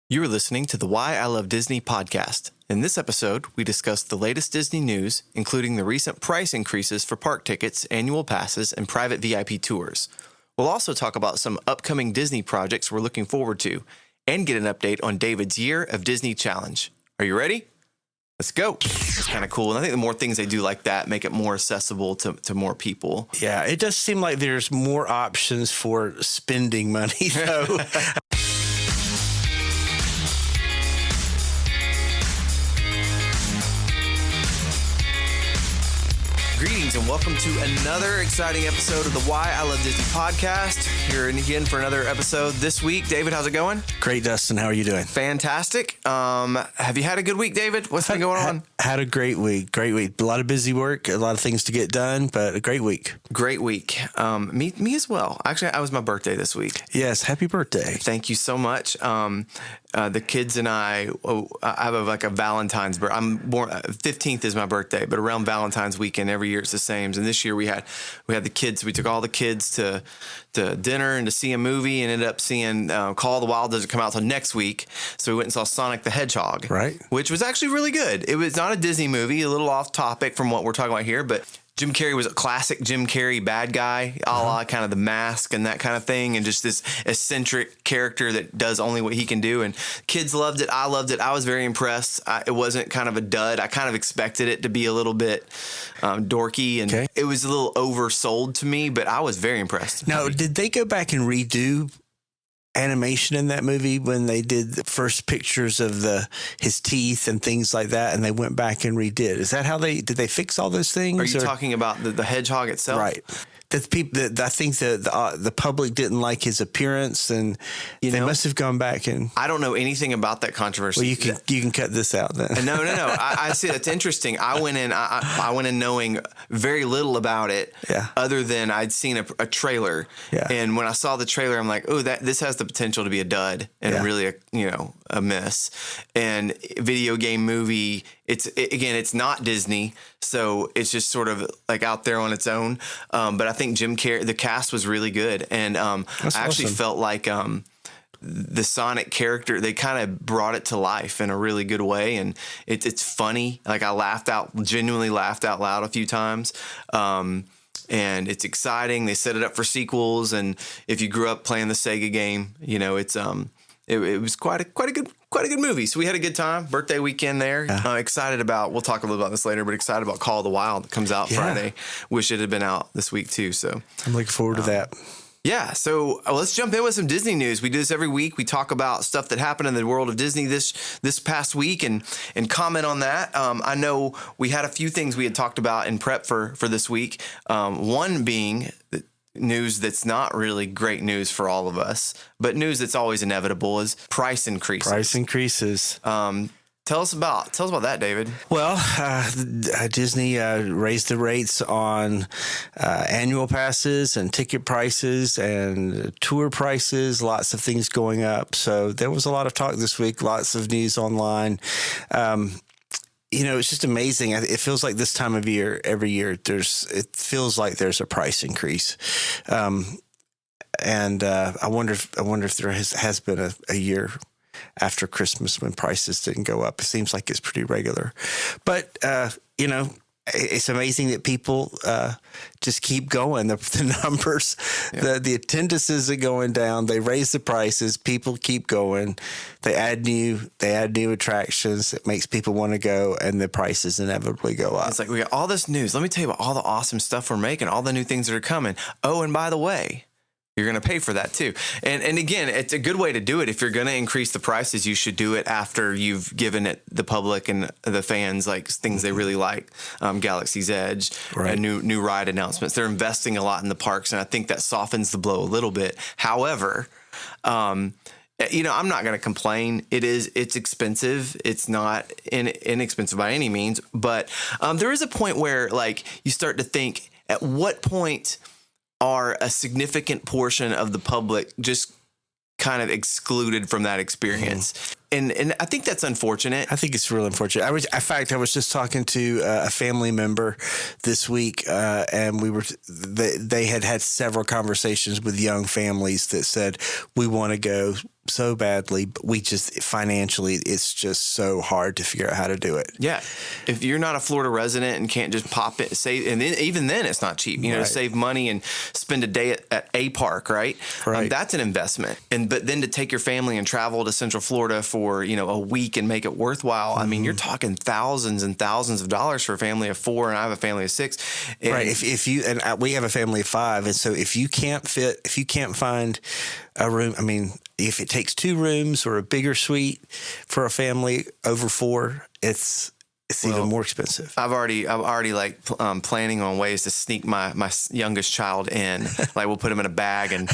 You are listening to the Why I Love Disney podcast. In this episode, we discuss the latest Disney news, including the recent price increases for park tickets, annual passes, and private VIP tours. We'll also talk about some upcoming Disney projects we're looking forward to, and get an update on David's Year of Disney Challenge. Are you ready? Let's go. It's kind of cool. And I think the more things they do like that make it more accessible to more people. Yeah, it does seem like there's more options for spending money, though. Greetings and welcome to another exciting episode of the Why I Love Disney podcast. Here again for another episode this week. David, how's it going? Great, Dustin. How are you doing? Fantastic. Have you had a good week, David? What's been going on? Had a great week. Great week. A lot of busy work, a lot of things to get done, but a great week. Great week. Me as well. Actually, it was my birthday this week. Yes, happy birthday. Thank you so much. The kids and I have a Valentine's birthday. I'm born 15th is my birthday, but around Valentine's weekend every year it's the same. And this year we had the kids. We took all the kids to dinner and to see a movie, and ended up seeing Call of the Wild doesn't come out till next week. So we went and saw Sonic the Hedgehog, right? Which was actually really good. It was not a Disney movie, a little off topic from what we're talking about here, but Jim Carrey was a classic Jim Carrey bad guy, a la kind of The Mask and that kind of thing, and just this eccentric character that does only what he can do. And kids loved it. I loved it. I was very impressed. It wasn't kind of a dud. I kind of expected it to be a little bit dorky, and It was a little oversold to me, but I was very impressed. Now, did they go back and redo animation in that movie when they did the first pictures of his teeth and things like that, and they went back and redid? Is that how did they fix all those things? Are you talking about the hedgehog itself? Right. I think the public didn't like his appearance, and they must have gone back and. I don't know anything about that controversy. Well, you can cut this out then. No. I see. That's interesting. I went in knowing very little about it. Yeah. Other than I'd seen a trailer. Yeah. And when I saw the trailer, I'm like, oh, this has the potential to be a dud and really a miss. And video game movie. It's not Disney, so it's just sort of like out there on its own. But I think Jim Carrey, the cast was really good, and I actually felt like the Sonic character, they kind of brought it to life in a really good way, and it's funny. Like I genuinely laughed out loud a few times. And it's exciting. They set it up for sequels, and if you grew up playing the Sega game, it was quite a good movie. So we had a good time. Birthday weekend there. Yeah. Excited about, we'll talk a little about this later, but excited about Call of the Wild that comes out Friday. Wish it had been out this week too. So I'm looking forward to that. Yeah. So let's jump in with some Disney news. We do this every week. We talk about stuff that happened in the world of Disney this past week and comment on that. I know we had a few things we had talked about in prep for this week. One being news that's not really great news for all of us, but news that's always inevitable is price increases. Price increases. Tell us about that, David. Well, Disney raised the rates on annual passes and ticket prices and tour prices, lots of things going up. So there was a lot of talk this week, lots of news online. It's just amazing. It feels like this time of year, every year, it feels like there's a price increase. And I wonder if there has been a year after Christmas when prices didn't go up. It seems like it's pretty regular. But, it's amazing that people just keep going. The numbers, the attendances are going down. They raise the prices. People keep going. They add new attractions. It makes people want to go, and the prices inevitably go up. It's like we got all this news. Let me tell you about all the awesome stuff we're making, all the new things that are coming. Oh, and by the way, you're going to pay for that too. And again, it's a good way to do it. If you're going to increase the prices, you should do it after you've given it the public and the fans like things they really like. Galaxy's Edge, and new ride announcements. They're investing a lot in the parks, and I think that softens the blow a little bit. However, I'm not going to complain. It's expensive. It's not inexpensive by any means, but there is a point where like you start to think, at what point are a significant portion of the public just kind of excluded from that experience? And I think that's unfortunate. I think it's real unfortunate. I was just talking to a family member this week, and they had several conversations with young families that said, we want to go so badly, but we just financially, it's just so hard to figure out how to do it. Yeah. If you're not a Florida resident and can't just pop it, save, and then, even then it's not cheap, to save money and spend a day at a park, right? That's an investment. But then to take your family and travel to Central Florida for, a week and make it worthwhile. I mean, you're talking thousands and thousands of dollars for a family of 4, and I have a family of 6. And If you, and we have a family of 5. And so if you can't find a room, I mean, if it takes 2 rooms or a bigger suite for a family over 4, it's even more expensive. I'm already like planning on ways to sneak my youngest child in. Like we'll put him in a bag and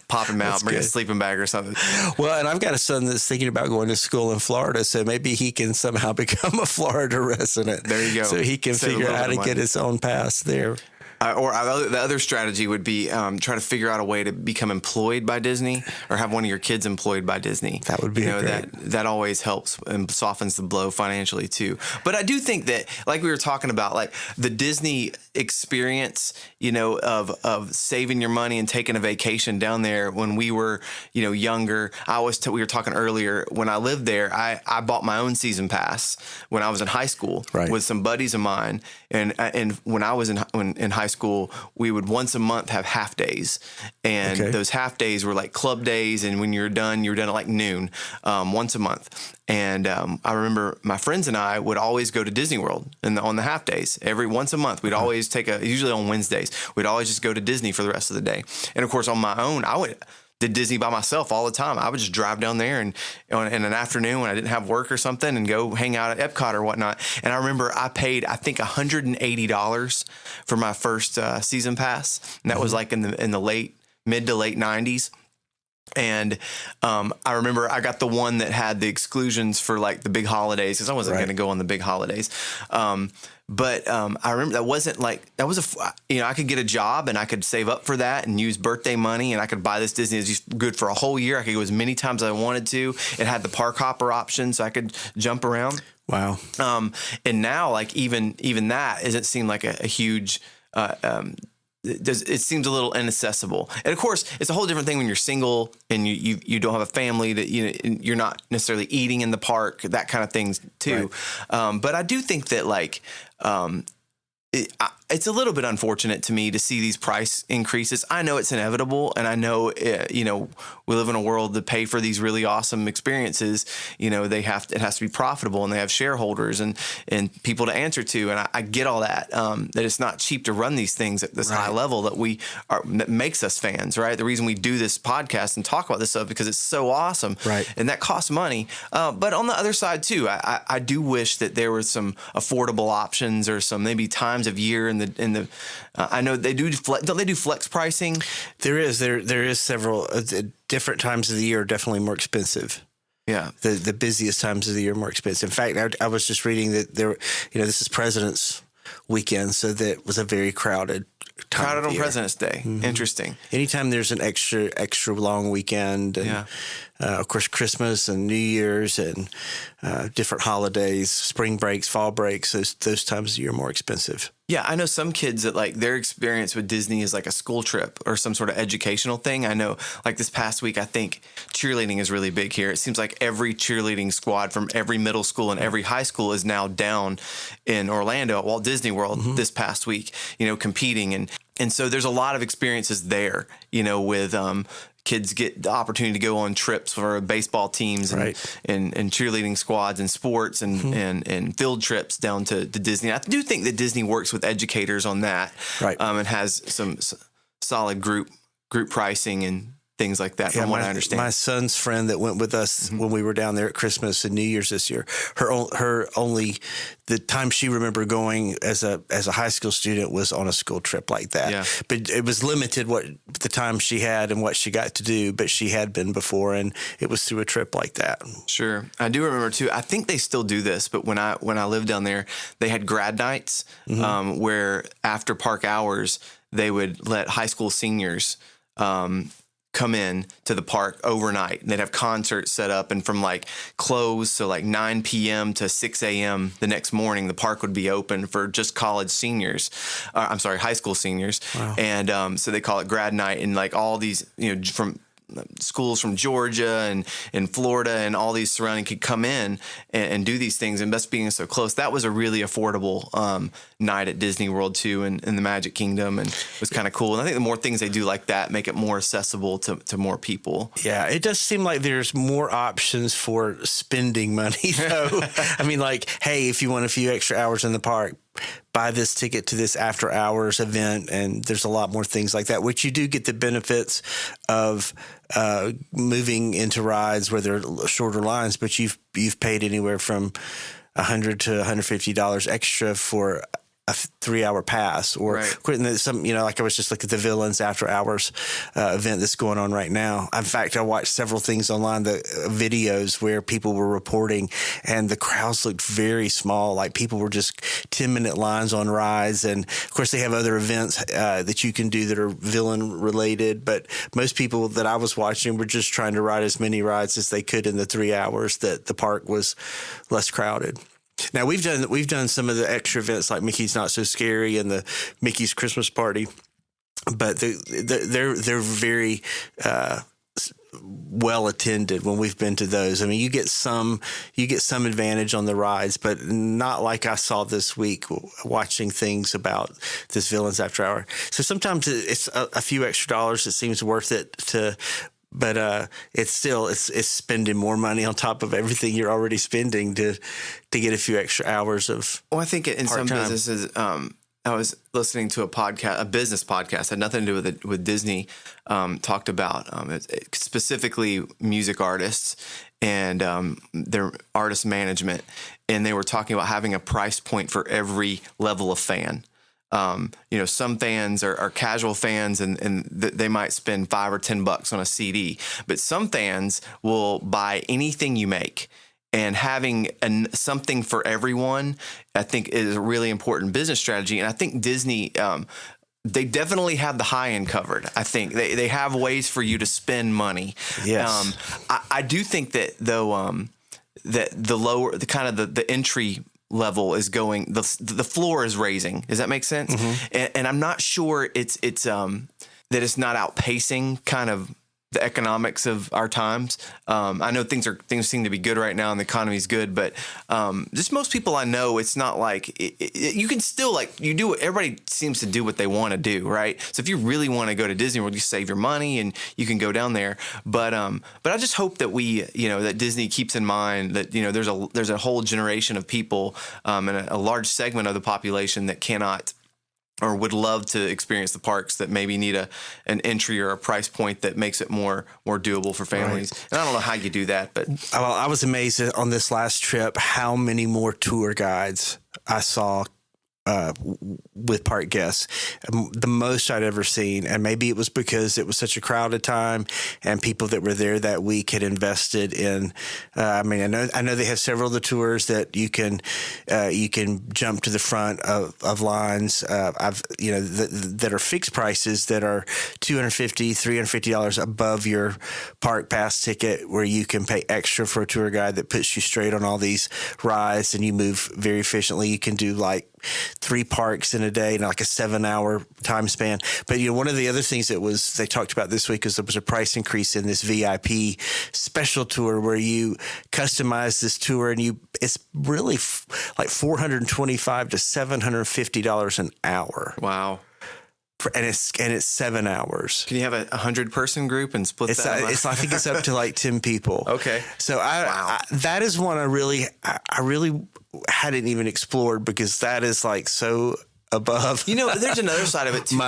pop him out, bring a sleeping bag or something. Well, and I've got a son that's thinking about going to school in Florida, so maybe he can somehow become a Florida resident. There you go. So he can figure out how to get his own pass there. The other strategy would be try to figure out a way to become employed by Disney or have one of your kids employed by Disney. That would be great. That always helps and softens the blow financially too. But I do think that, like we were talking about, like the Disney experience, of saving your money and taking a vacation down there when we were, younger. We were talking earlier, when I lived there, I bought my own season pass when I was in high school with some buddies of mine. And when I was in high school, we would once a month have half days, and those half days were like club days. And when you're done at like noon, once a month. And I remember my friends and I would always go to Disney World on the half days. Once a month, we'd always usually on Wednesdays, we'd always just go to Disney for the rest of the day. And of course, on my own, did Disney by myself all the time. I would just drive down there and in an afternoon when I didn't have work or something and go hang out at Epcot or whatnot. And I remember I paid, I think, $180 for my first season pass. And that was like in the mid to late 90s. And I remember I got the one that had the exclusions for like the big holidays, because I wasn't going to go on the big holidays. But I remember I could get a job and I could save up for that and use birthday money, and I could buy this Disney. It's just good for a whole year. I could go as many times as I wanted to. It had the park hopper option, so I could jump around. Wow. And now, like even that doesn't seem like a huge. It seems a little inaccessible. And of course, it's a whole different thing when you're single and you don't have a family, that you're not necessarily eating in the park, that kind of things too. But I do think that it's a little bit unfortunate to me to see these price increases. I know it's inevitable, and I know we live in a world that pay for these really awesome experiences. It has to be profitable, and they have shareholders and people to answer to. And I get all that. That it's not cheap to run these things at this high level that makes us fans, right? The reason we do this podcast and talk about this stuff because it's so awesome, right? And that costs money. But on the other side too, I do wish that there were some affordable options or some maybe times of year in the I know they do. Don't they do flex pricing? There is several different times of the year are definitely more expensive. Yeah, the busiest times of the year are more expensive. In fact, I was just reading that this is President's weekend, so that was a very crowded on President's Day. Mm-hmm. Interesting. Anytime there's an extra long weekend, and of course Christmas and New Year's and different holidays, spring breaks, fall breaks, those times of the year are more expensive. Yeah, I know some kids that like their experience with Disney is like a school trip or some sort of educational thing. I know like this past week, I think cheerleading is really big here. It seems like every cheerleading squad from every middle school and every high school is now down in Orlando at Walt Disney World this past week, competing. And so there's a lot of experiences there, with kids get the opportunity to go on trips for baseball teams and cheerleading squads and sports and field trips down to Disney. I do think that Disney works with educators on that, and has some solid group pricing and things like that, from what I understand. My son's friend that went with us when we were down there at Christmas and New Year's this year, her only the time she remembered going as a high school student was on a school trip like that. Yeah. But it was limited what the time she had and what she got to do, but she had been before, and it was through a trip like that. Sure. I do remember too, I think they still do this, but when I lived down there, they had grad nights where after park hours, they would let high school seniors come in to the park overnight, and they'd have concerts set up, and from like close, so like 9 p.m. to 6 a.m. the next morning, the park would be open for just college seniors. High school seniors. Wow. And so they call it grad night, and like all these, from schools from Georgia and Florida and all these surrounding could come in and do these things. And best being so close, that was a really affordable night at Disney World too, and in the Magic Kingdom, and it was kind of cool. And I think the more things they do like that make it more accessible to more people. Yeah, it does seem like there's more options for spending money, though. I mean, like, hey, if you want a few extra hours in the park, buy this ticket to this after hours event, and there's a lot more things like that, which you do get the benefits of moving into rides where there are shorter lines, but you've paid anywhere from $100 to $150 extra for a 3-hour pass, or quitting some, like I was just looking at the Villains after hours event that's going on right now. In fact, I watched several things online, the videos where people were reporting, and the crowds looked very small. Like people were just 10-minute lines on rides. And of course they have other events that you can do that are villain related. But most people that I was watching were just trying to ride as many rides as they could in the 3 hours that the park was less crowded. Now we've done some of the extra events like Mickey's Not So Scary and the Mickey's Christmas Party, but they're very well attended when we've been to those. I mean, you get some advantage on the rides, but not like I saw this week watching things about this Villains After Hour. So sometimes it's a few extra dollars. It seems worth it to. But it's spending more money on top of everything you're already spending to get a few extra hours of. Well, I think in some businesses, I was listening to a business podcast, had nothing to do with Disney. Talked about specifically music artists and their artist management, and they were talking about having a price point for every level of fan. Some fans are casual fans and they might spend $5 or $10 on a CD, but some fans will buy anything you make. And having something for everyone, I think, is a really important business strategy. And I think Disney, they definitely have the high end covered. I think they have ways for you to spend money. Yes. I do think that though, that the lower, the entry level is going, the floor is raising. Does that make sense? Mm-hmm. And I'm not sure it's that it's not outpacing kind of the economics of our times. I know things seem to be good right now and the economy is good, but just most people I know, it's not like you can still everybody seems to do what they want to do, right? So if you really want to go to Disney World, you save your money and you can go down there. But I just hope that that Disney keeps in mind that there's a whole generation of people and a large segment of the population that cannot or would love to experience the parks, that maybe need an entry or a price point that makes it more doable for families. Right. And I don't know how you do that, but I was amazed on this last trip how many more tour guides I saw with park guests, the most I'd ever seen. And maybe it was because it was such a crowded time and people that were there that week had invested in, I know they have several of the tours that you can jump to the front of lines. That are fixed prices that are $250, $350 above your park pass ticket, where you can pay extra for a tour guide that puts you straight on all these rides and you move very efficiently. You can do like 3 parks in a day, like a 7-hour time span. But one of the other things they talked about this week is there was a price increase in this VIP special tour where you customize this tour and it's really like $425 to $750 an hour. Wow. And it's 7 hours. Can you have a 100-person group and split that? I think it's up to like 10 people. Okay. So that is one I really hadn't even explored, because that is like so above. There's another side of it too.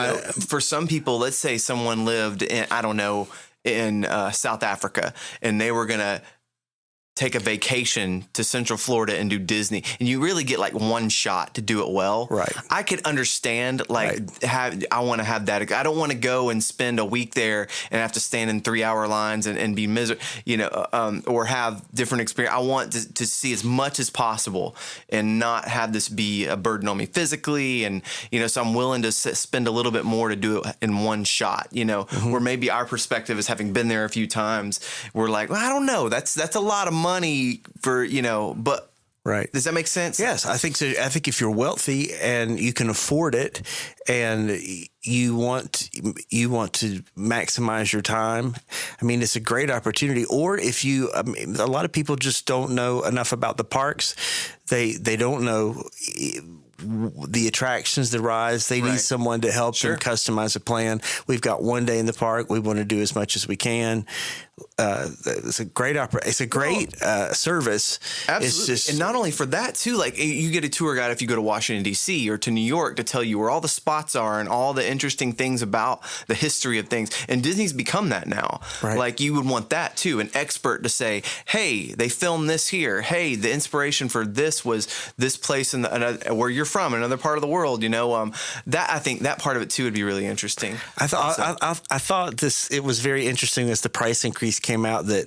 For some people, let's say someone lived in South Africa and they were gonna take a vacation to Central Florida and do Disney, and you really get like one shot to do it well. Right. I could understand I want to have that. I don't want to go and spend a week there and have to stand in 3-hour lines and be miserable, or have different experience. I want to see as much as possible and not have this be a burden on me physically. And, so I'm willing to spend a little bit more to do it in one shot, mm-hmm. Where maybe our perspective is, having been there a few times, we're like, well, I don't know. That's a lot of money for, but Right. Does that make sense? Yes, I think so. I think if you're wealthy and you can afford it, and you want to maximize your time, I mean, it's a great opportunity. Or if you, a lot of people just don't know enough about the parks. They don't know the attractions, the rides. They need someone to help them customize a plan. We've got one day in the park. We want to do as much as we can. It's a great It's a great service. Absolutely. It's just, and not only for that too, like you get a tour guide if you go to Washington D.C. or to New York to tell you where all the spots are and all the interesting things about the history of things. And Disney's become that now. Right. Like you would want that too, an expert to say, hey, they filmed this here. Hey, the inspiration for this was this place in where you're from, another part of the world. That I think that part of it too would be really interesting. I thought it was very interesting as the price increase came out that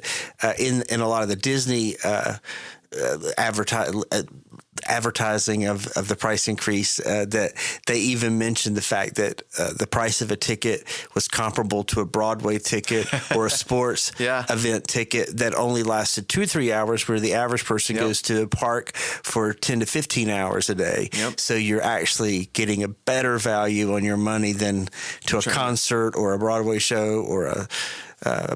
in a lot of the Disney advertising of the price increase, that they even mentioned the fact that the price of a ticket was comparable to a Broadway ticket or a sports event ticket that only lasted 2 or 3 hours, where the average person goes to a park for 10 to 15 hours a day. So you're actually getting a better value on your money than to a concert or a Broadway show or a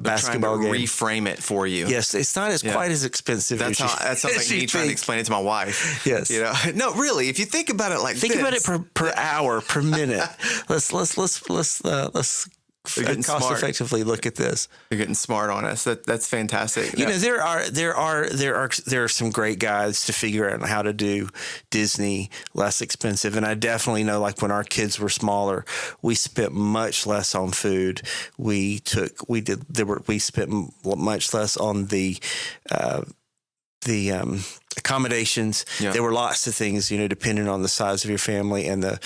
basketball game. Reframe it for you. Yes, it's not quite as expensive. That sounds like me trying to explain it to my wife. Yes. No, really. If you think about it like think about it per hour, per minute. Let's cost effectively look at this. You're getting smart on us. That's fantastic. There are some great guides to figure out how to do Disney less expensive. And I definitely know, like when our kids were smaller, we spent much less on food. We spent much less on the accommodations. There were lots of things, depending on the size of your family and the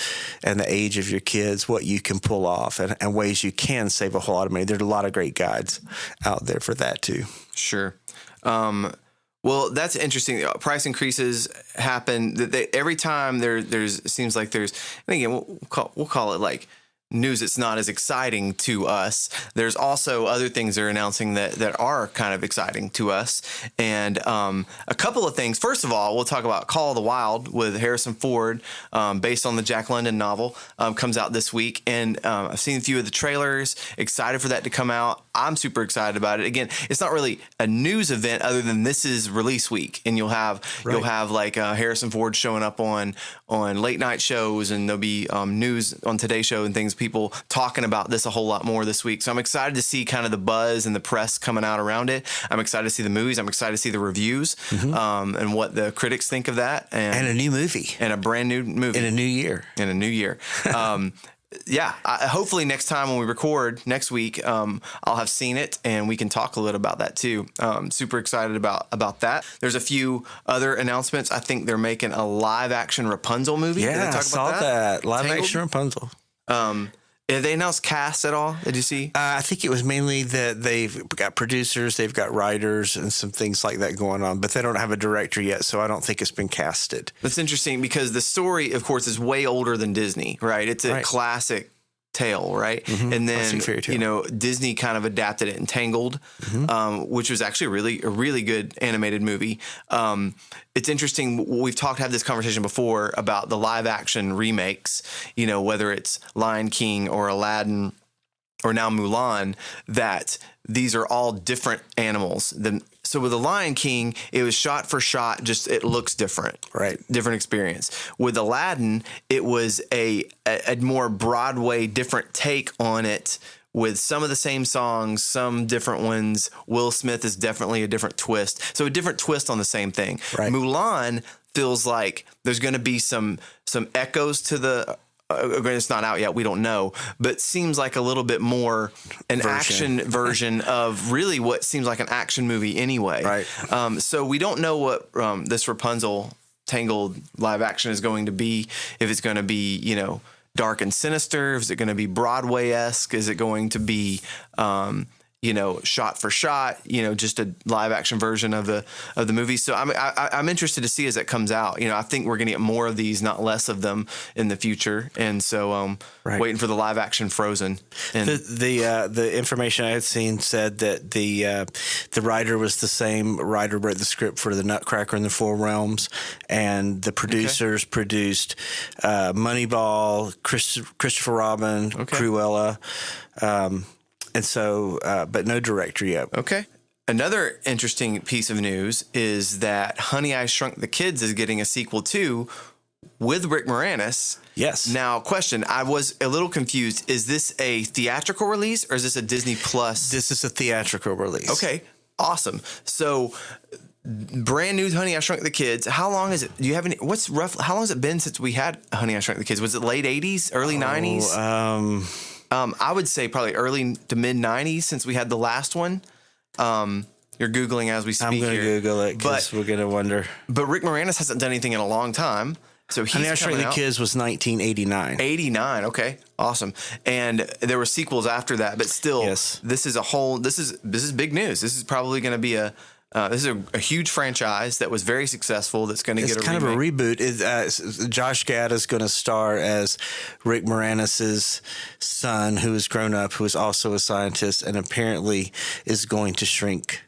age of your kids, what you can pull off and ways you can save a whole lot of money. There's a lot of great guides out there for that too. Sure. Well, that's interesting. Price increases happen. Every time seems like there's, and again, we'll call it like news that's not as exciting to us. There's also other things they're announcing that are kind of exciting to us. And a couple of things. First of all, we'll talk about Call of the Wild with Harrison Ford, based on the Jack London novel, comes out this week. And I've seen a few of the trailers, excited for that to come out. I'm super excited about it. Again, it's not really a news event other than this is release week. And you'll have like Harrison Ford showing up on late night shows, and there'll be news on Today Show and things, people talking about this a whole lot more this week. So I'm excited to see kind of the buzz and the press coming out around it. I'm excited to see the movies. I'm excited to see the reviews, and what the critics think of that. And a new movie. And a brand new movie. In a new year. Hopefully next time when we record next week, I'll have seen it and we can talk a little about that too. Super excited about that. There's a few other announcements. I think they're making a live action Rapunzel movie. Yeah, I saw that. Live action Rapunzel. Have they announced cast at all? Did you see? I think it was mainly that they've got producers, they've got writers, and some things like that going on, but they don't have a director yet, so I don't think it's been casted. That's interesting because the story, of course, is way older than Disney, right? It's a classic tale, right? And then, Disney kind of adapted it in Tangled, which was actually a really good animated movie. It's interesting. We've had this conversation before about the live action remakes, whether it's Lion King or Aladdin or now Mulan, that these are all different animals. So with the Lion King, it was shot for shot, just it looks different. Right. Different experience. With Aladdin, it was a more Broadway, different take on it, with some of the same songs, some different ones. Will Smith is definitely a different twist. So a different twist on the same thing. Right. Mulan feels like there's going to be some echoes to the... it's not out yet. We don't know, but seems like a little bit more action version of really what seems like an action movie anyway. Right. So we don't know what this Rapunzel Tangled live action is going to be. If it's going to be, dark and sinister, is it going to be Broadway-esque? Is it going to be, shot for shot, just a live action version of the movie. So I'm interested to see as it comes out. I think we're going to get more of these, not less of them in the future. And so waiting for the live action Frozen. And the information I had seen said that the writer was the same writer wrote the script for The Nutcracker and the Four Realms, and the producers produced Moneyball, Christopher Robin, Cruella. And so, but no director yet. Okay. Another interesting piece of news is that Honey, I Shrunk the Kids is getting a sequel too with Rick Moranis. Yes. Now, question, I was a little confused. Is this a theatrical release or is this a Disney Plus? This is a theatrical release. Okay. Awesome. So brand new Honey, I Shrunk the Kids. How long is it? Do you have any, how long has it been since we had Honey, I Shrunk the Kids? Was it late 80s, early 90s? I would say probably early to mid 90s since we had the last one. You're Googling as we speak. I'm going to Google it because we're going to wonder. But Rick Moranis hasn't done anything in a long time. So he's Honey, I Shrunk the Kids was 1989. 89. Okay. Awesome. And there were sequels after that, but still, yes. This is big news. This is probably going to be this is a huge franchise that was very successful. That's going to get a kind remake. of a reboot. Josh Gad is going to star as Rick Moranis's son, who is grown up, who is also a scientist, and apparently is going to shrink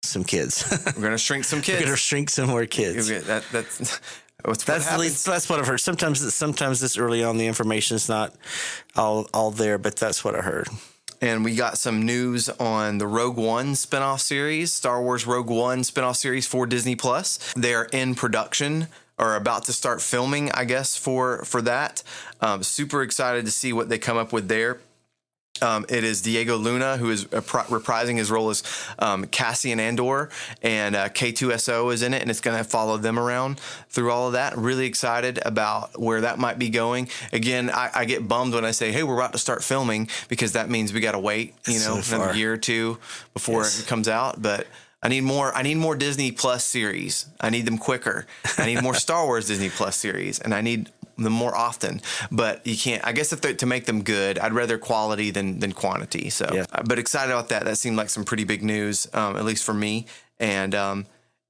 some kids. We're going to shrink some kids. We're going to shrink some more kids. That's what I've heard. Sometimes this early on, the information is not all there, but that's what I heard. And we got some news on the Rogue One spinoff series, Star Wars Rogue One spinoff series for Disney Plus. They are in production or about to start filming, I guess, for that. Super excited to see what they come up with there. It is Diego Luna who is reprising his role as Cassian Andor, and K2SO is in it, and it's going to follow them around through all of that. Really excited about where that might be going. Again, I get bummed when I say, hey, we're about to start filming, because that means we got to wait, another year or two before it comes out. But I need more Disney Plus series. I need them quicker. I need more Star Wars Disney Plus series, and I need them more often. But you can't, I guess, to make them good, I'd rather quality than quantity. So, but excited about that. That seemed like some pretty big news, at least for me.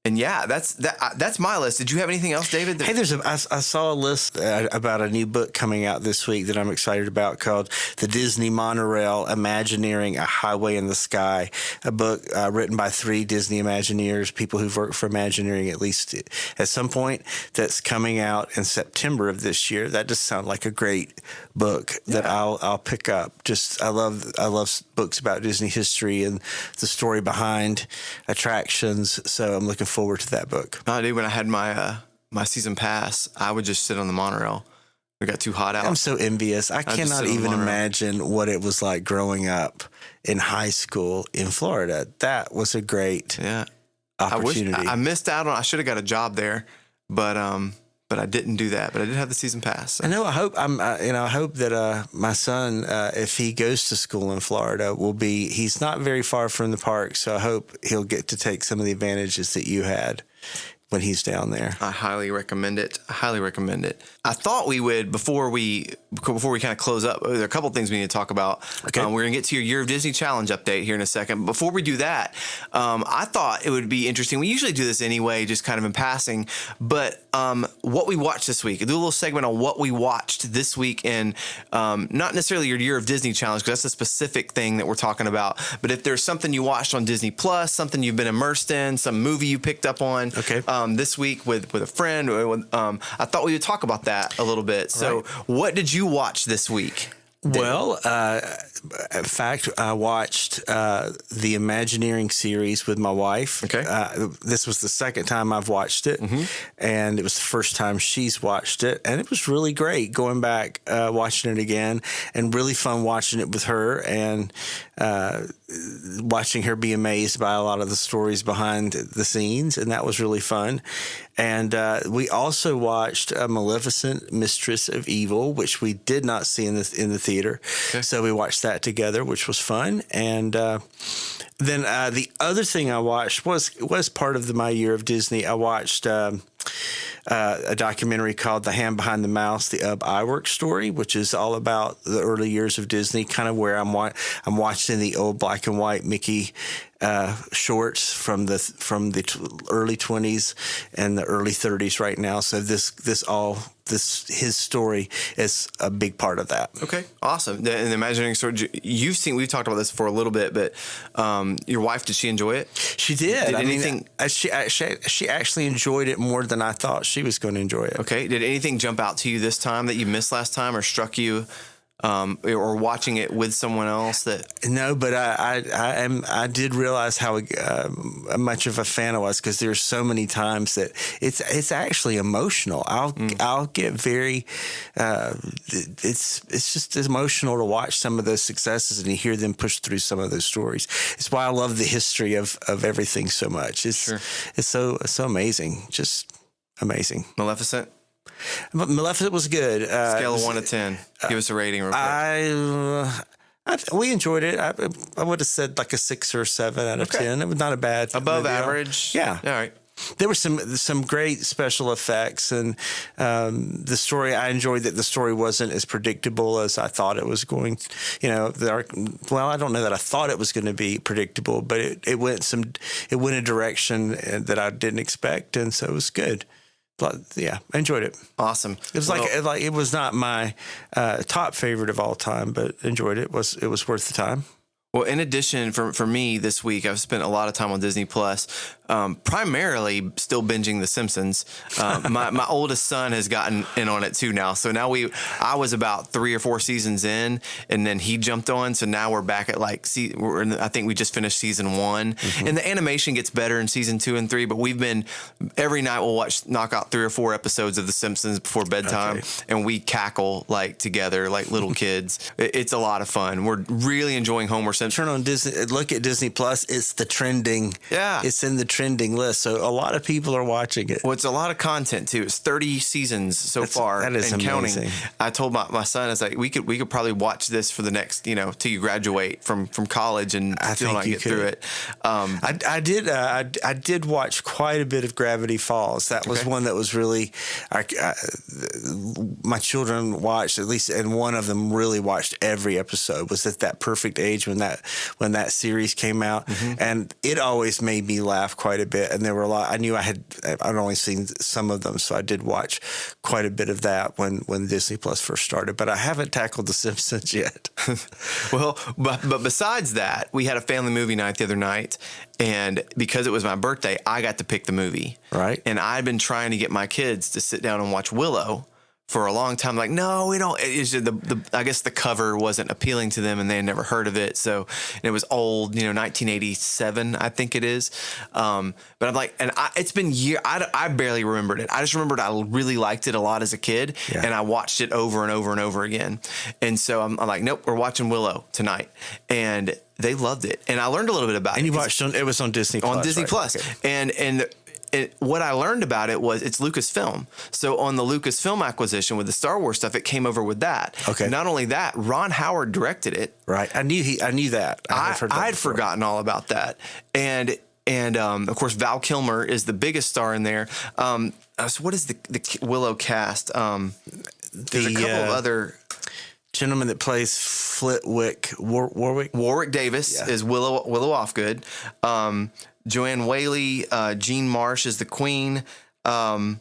And yeah, that's my list. Did you have anything else, David? Hey, I saw a list about a new book coming out this week that I'm excited about called The Disney Monorail, Imagineering a Highway in the Sky, a book written by 3 Disney Imagineers, people who've worked for Imagineering at least at some point, that's coming out in September of this year. That just sounds like a great book that I'll pick up. I love books about Disney history and the story behind attractions, so I'm looking forward to that book. Oh, dude, when I had my season pass, I would just sit on the monorail. It got too hot out. I'm so envious. I cannot even imagine what it was like growing up in high school in Florida. That was a great opportunity. I missed out on. I should have got a job there, but I didn't do that. But I did have the season pass. So. I know. I hope that my son, if he goes to school in Florida, he's not very far from the park. So I hope he'll get to take some of the advantages that you had when he's down there. I highly recommend it. I thought we would, before we kind of close up, there are a couple things we need to talk about. Okay. We're going to get to your Year of Disney Challenge update here in a second. Before we do that, I thought it would be interesting. We usually do this anyway, just kind of in passing, but what we watched this week. Do a little segment on what we watched this week in, not necessarily your Year of Disney Challenge, because that's a specific thing that we're talking about, but if there's something you watched on Disney Plus, something you've been immersed in, some movie you picked up on. Okay. This week with a friend. I thought we would talk about that a little bit. So what did you watch this week? Well, in fact, I watched the Imagineering series with my wife. Okay. This was the second time I've watched it, and it was the first time she's watched it, and it was really great going back, watching it again, and really fun watching it with her, and watching her be amazed by a lot of the stories behind the scenes, and that was really fun. And we also watched Maleficent, Mistress of Evil, which we did not see in the theater. Okay. So we watched that together, which was fun. And then the other thing I watched was part of my Year of Disney. I watched a documentary called The Hand Behind the Mouse, the Iwerks story, which is all about the early years of Disney, kind of where I'm watching the old black and white Mickey shorts from the early 20s and the early 30s right now. So his story is a big part of that. Okay, awesome. And the Imagineering story, we've talked about this for a little bit, but your wife, did she enjoy it? She did. Anything? She actually enjoyed it more than I thought she was going to enjoy it. Okay. Did anything jump out to you this time that you missed last time, or struck you? Or watching it with someone else that no, but I did realize how much of a fan I was, because there's so many times that it's actually emotional. I'll get very it's just emotional to watch some of those successes and to hear them push through some of those stories. It's why I love the history of everything so much. It's so amazing, just amazing. Maleficent. Maleficent was good. Scale of 1 to 10. Give us a rating real quick. We enjoyed it. I would have said like a 6 or 7 out of 10. It was not a bad above movie. average. Yeah. All right. There were some great special effects, and the story. I enjoyed that the story wasn't as predictable as I thought it was going. I don't know that I thought it was going to be predictable, but it went a direction that I didn't expect, and so it was good. But yeah, I enjoyed it. Awesome. It was like it was not my top favorite of all time, but enjoyed it. It was worth the time. Well, in addition, for me this week, I've spent a lot of time on Disney Plus, primarily still binging The Simpsons. My oldest son has gotten in on it too now. So now I was about 3 or 4 seasons in, and then he jumped on. So now we're back at I think we just finished season 1, and the animation gets better in season 2 and 3. But every night we'll knock out 3 or 4 episodes of The Simpsons before bedtime, and we cackle together like little kids. It's a lot of fun. We're really enjoying Homer Simpson. Turn on Disney, look at Disney Plus. It's the trending. Yeah, it's in the trending list. So a lot of people are watching it. Well, it's a lot of content too. It's 30 seasons so far. That is amazing. Counting. I told my son, I was like, we could probably watch this for the next, till you graduate from college and still not get through it. I did watch quite a bit of Gravity Falls. That was one that was really, my children watched, at least, and one of them really watched every episode. Was at that perfect age when that series came out, and it always made me laugh quite a bit. And there were a lot. I knew I'd only seen some of them, so I did watch quite a bit of that when Disney Plus first started. But I haven't tackled The Simpsons yet. Well, but besides that, we had a family movie night the other night, and because it was my birthday, I got to pick the movie. Right. And I'd been trying to get my kids to sit down and watch Willow for a long time. Like, no, we don't. It's just I guess the cover wasn't appealing to them, and they had never heard of it. So it was old, 1987, I think it is. But I'm like, and it's been years. I barely remembered it. I just remembered I really liked it a lot as a kid, and I watched it over and over and over again. And so I'm like, nope, we're watching Willow tonight, and they loved it. And I learned a little bit about it. And you watched it was on Disney Plus. On Disney Plus, and what I learned about it was it's Lucasfilm. So on the Lucasfilm acquisition with the Star Wars stuff, it came over with that. Okay. Not only that, Ron Howard directed it. Right. I knew that. I'd forgotten all about that. And of course, Val Kilmer is the biggest star in there. So what is the Willow cast? There's a couple of other gentleman that plays Flitwick Warwick. Warwick Davis is Willow Offgood. Joanne Whaley, Jean Marsh is the Queen. Who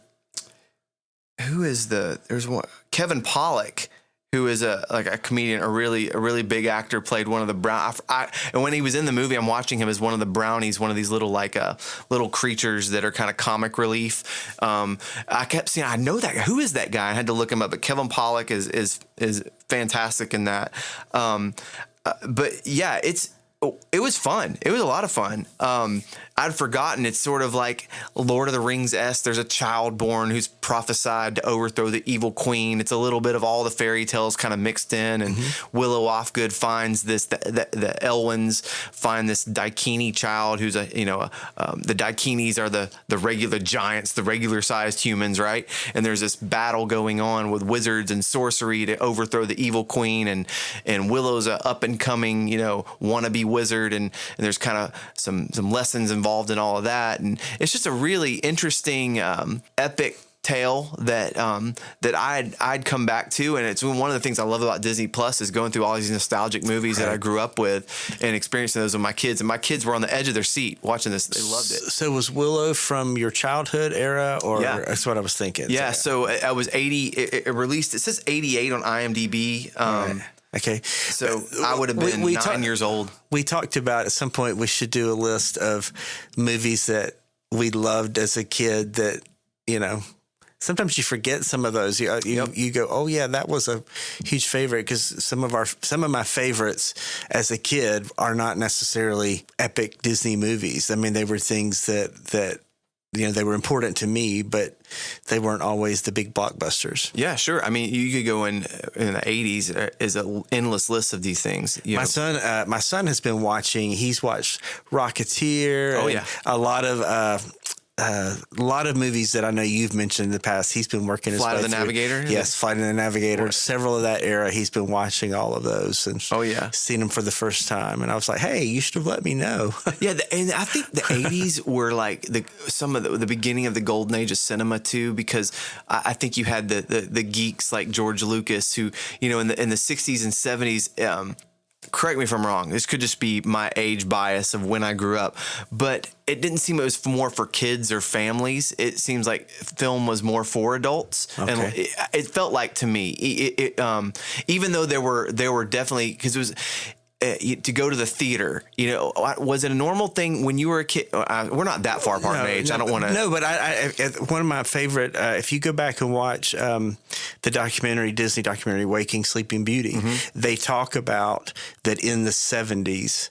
is there's one, Kevin Pollak, who is a comedian, a really big actor, played one of the and when he was in the movie, I'm watching him as one of the brownies, one of these little little creatures that are kind of comic relief. I kept seeing, I know that guy. Who is that guy? I had to look him up, but Kevin Pollak is fantastic in that. But yeah, it was fun. It was a lot of fun. I'd forgotten it's sort of like Lord of the Rings-esque. There's a child born who's prophesied to overthrow the evil queen. It's a little bit of all the fairy tales kind of mixed in. And Willow Offgood finds this, the Elwins find this Daikini child who's the Daikinis are the regular giants, the regular sized humans, right? And there's this battle going on with wizards and sorcery to overthrow the evil queen. And Willow's a up and coming, wannabe wizard. And there's kind of some lessons involved in all of that. And it's just a really interesting, epic tale that I'd come back to, and it's one of the things I love about Disney Plus is going through all these nostalgic movies that I grew up with and experiencing those with my kids. And my kids were on the edge of their seat watching this; they loved it. So was Willow from your childhood era, or Yeah. that's what I was thinking? Yeah, so I was 80. It released. It says 88 on IMDb. Okay. So I would have been 9 years old. We talked about at some point we should do a list of movies that we loved as a kid that, sometimes you forget some of those. You go, oh yeah, that was a huge favorite, because some of my favorites as a kid are not necessarily epic Disney movies. I mean, they were things that they were important to me, but they weren't always the big blockbusters. Yeah, sure. I mean, you could go in the 80s is an endless list of these things. My son has been watching. He's watched Rocketeer. Oh, yeah. A lot of movies that I know you've mentioned in the past. He's been working his way Flight of the through. Navigator? Yes, Flight of the Navigator. Several of that era, he's been watching all of those and seen them for the first time. And I was like, hey, you should have let me know. Yeah, and I think the 80s were like some of the beginning of the golden age of cinema too, because I think you had the geeks like George Lucas who, in the 60s and 70s, correct me if I'm wrong, this could just be my age bias of when I grew up, but it didn't seem it was more for kids or families. It seems like film was more for adults. Okay. And it felt like to me, even though there were definitely, because it was, to go to the theater, was it a normal thing when you were a kid? We're not that far apart in age. I don't want to. No, but I one of my favorite, if you go back and watch the Disney documentary, Waking Sleeping Beauty, they talk about that in the 70s,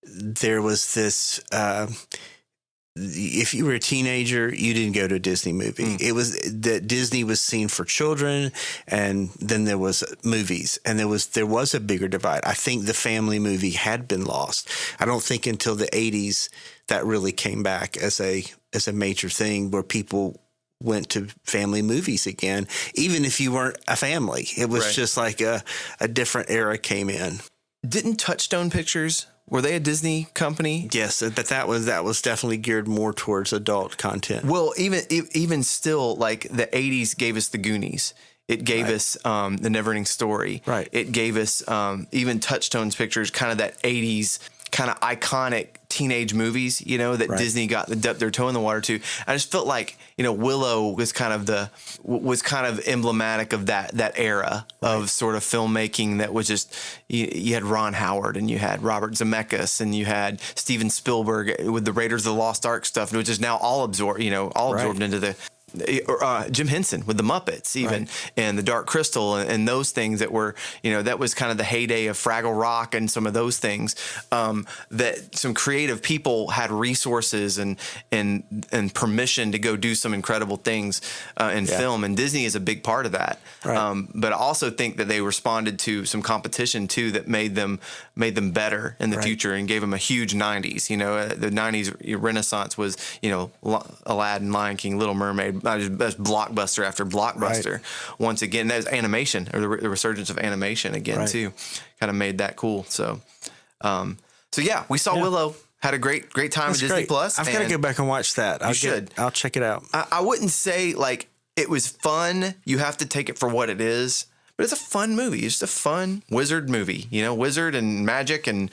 there was this, if you were a teenager, you didn't go to a Disney movie. It was that Disney was seen for children, and then there was movies, and there was a bigger divide. I think the family movie had been lost. I don't think until the 80s that really came back as a major thing where people went to family movies again, even if you weren't a family. It was just like a different era came in. Didn't Touchstone Pictures, were they a Disney company? Yes, but that was definitely geared more towards adult content. Well, even still, like the 80s gave us the Goonies. It gave us the Neverending Story. Right. It gave us even Touchstone's Pictures, kind of that 80s kind of iconic teenage movies, that Disney got their toe in the water to. I just felt like, Willow was kind of emblematic of that era of sort of filmmaking that was just, you had Ron Howard and you had Robert Zemeckis and you had Steven Spielberg with the Raiders of the Lost Ark stuff, which is now all absorbed into the Jim Henson with the Muppets even, and the Dark Crystal and those things that were, that was kind of the heyday of Fraggle Rock and some of those things, that some creative people had resources and permission to go do some incredible things in film, and Disney is a big part of that. But I also think that they responded to some competition too that made them better in the future and gave them a huge 90s. The 90s Renaissance was, Aladdin, Lion King, Little Mermaid. That's blockbuster after blockbuster. Once again, that was animation, or the resurgence of animation again too, kind of made that cool. So yeah, we saw Willow. Had a great time with Disney Plus. I've got to go back and watch that. I'll check it out. I wouldn't say like it was fun. You have to take it for what it is. But it's a fun movie. It's just a fun wizard movie, wizard and magic and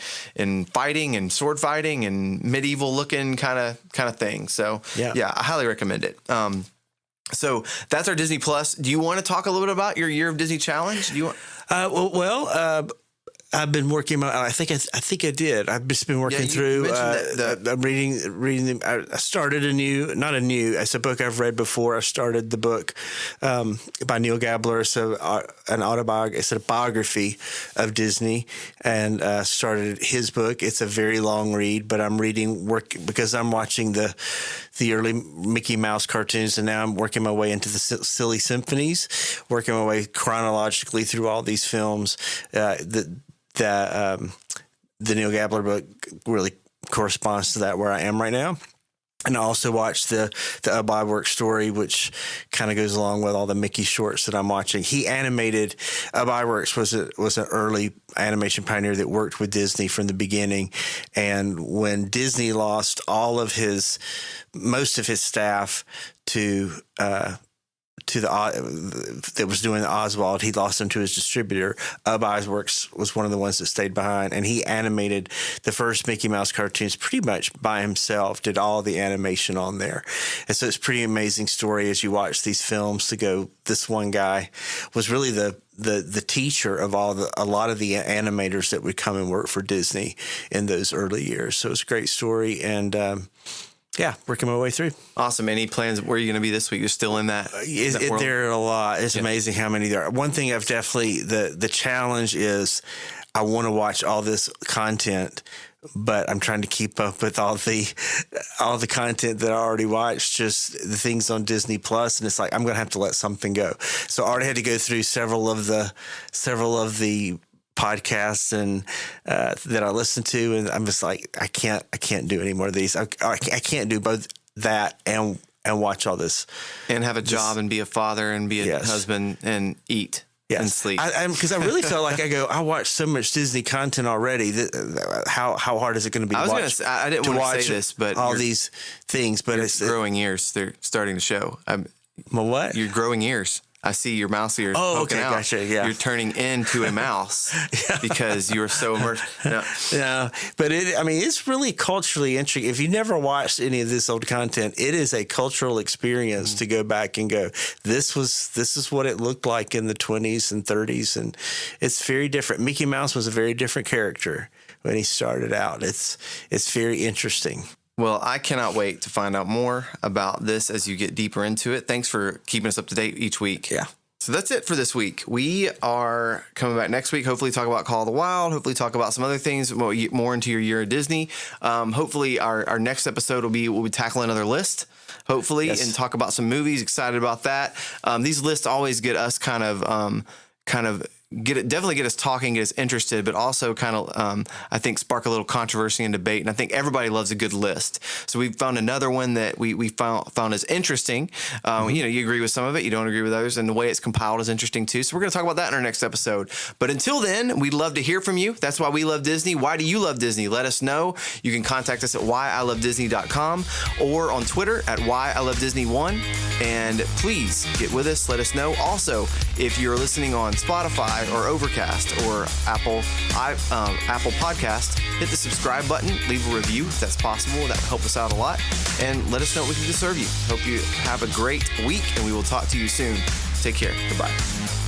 fighting and sword fighting and medieval looking kind of thing. So yeah, I highly recommend it. So that's our Disney Plus. Do you want to talk a little bit about your Year of Disney Challenge? Do you want? I've been working. I think I did. I've just been working through. I'm reading them. I started it's a book I've read before. I started the book by Neil Gabler. So an autobiography. It's a biography of Disney, and started his book. It's a very long read, but I'm reading because I'm watching the early Mickey Mouse cartoons, and now I'm working my way into the Silly Symphonies, working my way chronologically through all these films. The Neil Gabler book really corresponds to that where I am right now. And I also watched the Iwerks story, which kind of goes along with all the Mickey shorts that I'm watching. He animated. Iwerks was an early animation pioneer that worked with Disney from the beginning. And when Disney lost most of his staff to to that was doing the Oswald. He lost them to his distributor. Iwerks was one of the ones that stayed behind, and he animated the first Mickey Mouse cartoons pretty much by himself, did all the animation on there. And so it's a pretty amazing story as you watch these films to go, this one guy was really the teacher of a lot of the animators that would come and work for Disney in those early years. So it's a great story, and yeah, working my way through. Awesome. Any plans? Where are you going to be this week? You're still in that? There are a lot. It's amazing how many there are. One thing I've definitely, the challenge is I want to watch all this content, but I'm trying to keep up with all the content that I already watched, just the things on Disney Plus, and it's like I'm going to have to let something go. So I already had to go through several of the podcasts and that I listen to, and I'm just like, I can't do any more of these. I can't do both that and watch all this and have a job and be a father and be a husband and eat and sleep. Because I really felt like I watch so much Disney content already. How hard is it going to be? I didn't want to say this, but all these things, but it's growing ears. They're starting to show. My what? Your growing ears. I see your mouse ears poking out. Gotcha, yeah. You're turning into a mouse because you are so immersed. No, but it's really culturally interesting. If you never watched any of this old content, it is a cultural experience to go back and go, this is what it looked like in the 20s and 30s, and it's very different. Mickey Mouse was a very different character when he started out. It's very interesting. Well, I cannot wait to find out more about this as you get deeper into it. Thanks for keeping us up to date each week. Yeah. So that's it for this week. We are coming back next week. Hopefully talk about Call of the Wild. Hopefully talk about some other things more into your year of Disney. Hopefully our next episode we'll be tackling another list. Hopefully, and talk about some movies. Excited about that. These lists always get us definitely get us talking, get us interested, but also I think spark a little controversy and debate. And I think everybody loves a good list. So we found another one that we found as interesting. You agree with some of it, you don't agree with others, and the way it's compiled is interesting too. So we're going to talk about that in our next episode. But until then, we'd love to hear from you. That's why we love Disney. Why do you love Disney? Let us know. You can contact us at whyilovedisney.com or on Twitter at whyilovedisney1. And please get with us. Let us know. Also, if you're listening on Spotify or Overcast or Apple Podcast, hit the subscribe button, leave a review if that's possible. That would help us out a lot. And let us know what we can do to serve you. Hope you have a great week, and we will talk to you soon. Take care. Goodbye.